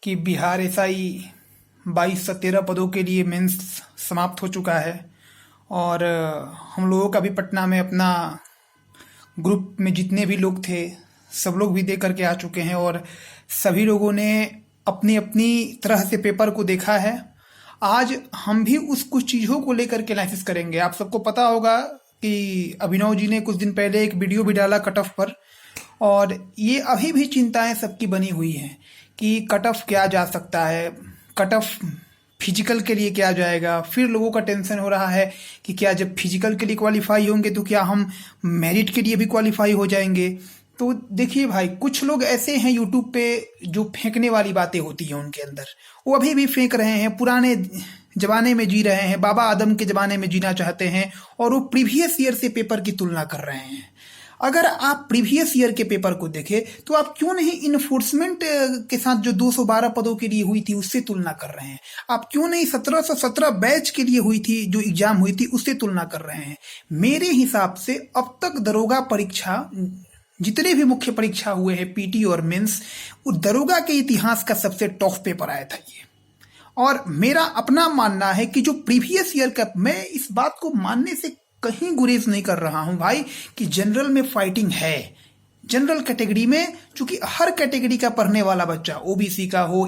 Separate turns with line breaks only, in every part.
कि बिहार एसआई 22 से 13 पदों के लिए मेंस समाप्त हो चुका है। और हम लोगों का भी पटना में अपना ग्रुप में जितने भी लोग थे सब लोग भी दे करके आ चुके हैं और सभी लोगों ने अपनी अपनी तरह से पेपर को देखा है। आज हम भी उस कुछ चीज़ों को लेकर के एनालिसिस करेंगे। आप सबको पता होगा कि अभिनव जी ने कुछ दिन पहले एक वीडियो भी डाला कट ऑफ पर, और ये अभी भी चिंताएं सबकी बनी हुई हैं कि कट ऑफ क्या जा सकता है, कट ऑफ फिजिकल के लिए क्या जाएगा। फिर लोगों का टेंशन हो रहा है कि क्या जब फिजिकल के लिए क्वालिफाई होंगे तो क्या हम मेरिट के लिए भी क्वालिफाई हो जाएंगे। तो देखिए भाई, कुछ लोग ऐसे हैं यूट्यूब पे जो फेंकने वाली बातें होती हैं उनके अंदर, वो अभी भी फेंक रहे हैं, पुराने जमाने में जी रहे हैं, बाबा आदम के जमाने में जीना चाहते हैं और वो प्रीवियस ईयर से पेपर की तुलना कर रहे हैं। अगर आप प्रीवियस ईयर के पेपर को देखें तो आप क्यों नहीं इन्फोर्समेंट के साथ जो 212 पदों के लिए हुई थी उससे तुलना कर रहे हैं? आप क्यों नहीं 1717 बैच के लिए हुई थी जो एग्जाम हुई थी उससे तुलना कर रहे हैं? मेरे हिसाब से अब तक दरोगा परीक्षा, जितने भी मुख्य परीक्षा हुए हैं पीटी और मेंस, वो दरोगा के इतिहास का सबसे टफ पेपर आया था ये। और मेरा अपना मानना है कि जो प्रीवियस ईयर का, मैं इस बात को मानने से कहीं गुरेज नहीं कर रहा हूं भाई कि जनरल में फाइटिंग है। जनरल कैटेगरी में चूंकि हर कैटेगरी का पढ़ने वाला बच्चा, ओबीसी का हो,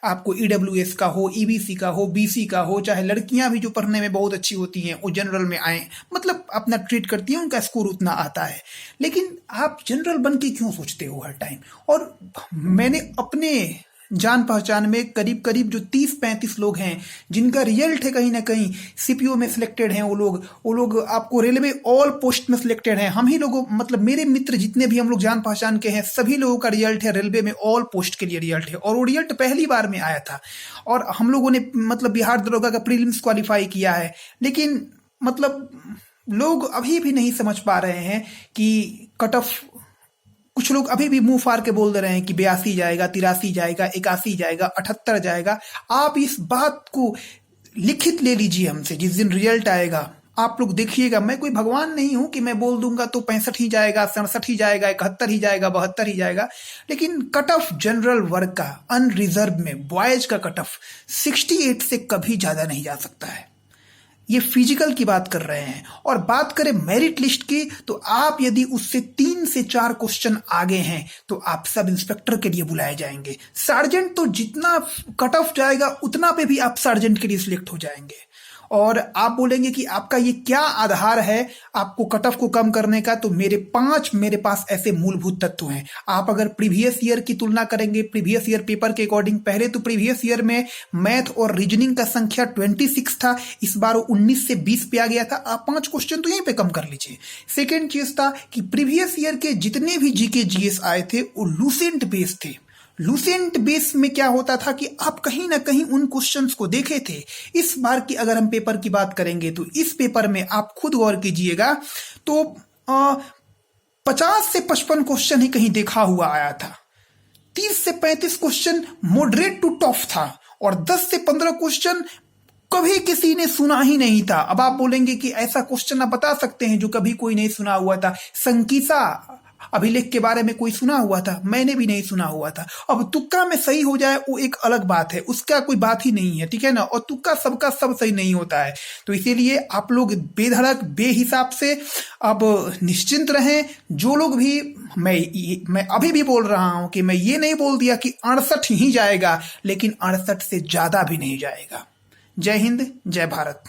आपको ईडब्ल्यूएस का हो, ईबीसी का हो, बीसी का हो, चाहे लड़कियां भी जो पढ़ने में बहुत अच्छी होती हैं वो जनरल में आए, मतलब अपना ट्रीट करती हैं, उनका स्कोर उतना आता है। लेकिन आप जनरल बन के क्यों सोचते हो हर टाइम? और मैंने अपने जान पहचान में करीब करीब जो 30-35 लोग हैं जिनका रिजल्ट है कहीं ना कहीं सीपीओ में सिलेक्टेड हैं, वो लोग आपको रेलवे ऑल पोस्ट में सिलेक्टेड हैं। हम ही लोगों, मतलब मेरे मित्र जितने भी हम लोग जान पहचान के हैं, सभी लोगों का रिजल्ट है रेलवे में ऑल पोस्ट के लिए रिजल्ट है, और वो रिजल्ट पहली बार में आया था। और हम लोगों ने मतलब बिहार दरोगा का प्रीलिम्स क्वालिफाई किया है। लेकिन मतलब लोग अभी भी नहीं समझ पा रहे हैं कि कट ऑफ, कुछ लोग अभी भी मुंह फाड़ के बोल दे रहे हैं कि 82 जाएगा, 83 जाएगा, 81 जाएगा, 78 जाएगा। आप इस बात को लिखित ले लीजिए हमसे, जिस दिन रिजल्ट आएगा आप लोग देखिएगा। मैं कोई भगवान नहीं हूं कि मैं बोल दूंगा तो 65 ही जाएगा, 67 ही जाएगा, 71 ही जाएगा, 72 ही जाएगा। लेकिन कट ऑफ जनरल वर्ग का अनरिजर्व में बॉयज का कट ऑफ 68 से कभी ज्यादा नहीं जा सकता है। ये फिजिकल की बात कर रहे हैं। और बात करें मेरिट लिस्ट की, तो आप यदि उससे 3 से 4 क्वेश्चन आगे हैं तो आप सब इंस्पेक्टर के लिए बुलाए जाएंगे। सार्जेंट तो जितना कट ऑफ जाएगा उतना पे भी आप सार्जेंट के लिए सिलेक्ट हो जाएंगे। और आप बोलेंगे कि आपका ये क्या आधार है आपको कट ऑफ को कम करने का, तो मेरे पास ऐसे मूलभूत तत्व हैं। आप अगर प्रीवियस ईयर की तुलना करेंगे, प्रीवियस ईयर पेपर के अकॉर्डिंग, पहले तो प्रीवियस ईयर में मैथ और रीजनिंग का संख्या 26 था, इस बार वो 19 से 20 पे आ गया था। आप 5 क्वेश्चन तो यहीं पे कम कर लीजिए। सेकेंड चीज था कि प्रीवियस ईयर के जितने भी जीके जीएस आए थे वो लूसेंट बेस थे। लूसेंट बेस में क्या होता था कि आप कहीं ना कहीं उन क्वेश्चंस को देखे थे। इस बार की अगर हम पेपर की बात करेंगे तो इस पेपर में आप खुद गौर कीजिएगा तो 50 से 55 क्वेश्चन ही कहीं देखा हुआ आया था। 30 से 35 क्वेश्चन मॉडरेट टू टफ था और 10 से 15 क्वेश्चन कभी किसी ने सुना ही नहीं था। अब आप बोलेंगे कि ऐसा क्वेश्चन आप बता सकते हैं जो कभी कोई नहीं सुना हुआ था। संकीसा अभिलेख के बारे में कोई सुना हुआ था? मैंने भी नहीं सुना हुआ था। अब तुक्का में सही हो जाए वो एक अलग बात है, उसका कोई बात ही नहीं है, ठीक है ना। और तुक्का सबका सब सही नहीं होता है। तो इसीलिए आप लोग बेधड़क बेहिसाब से अब निश्चिंत रहें। जो लोग भी, मैं अभी भी बोल रहा हूं कि मैं ये नहीं बोल दिया कि 68 ही जाएगा, लेकिन 68 से ज्यादा भी नहीं जाएगा। जय हिंद, जय भारत।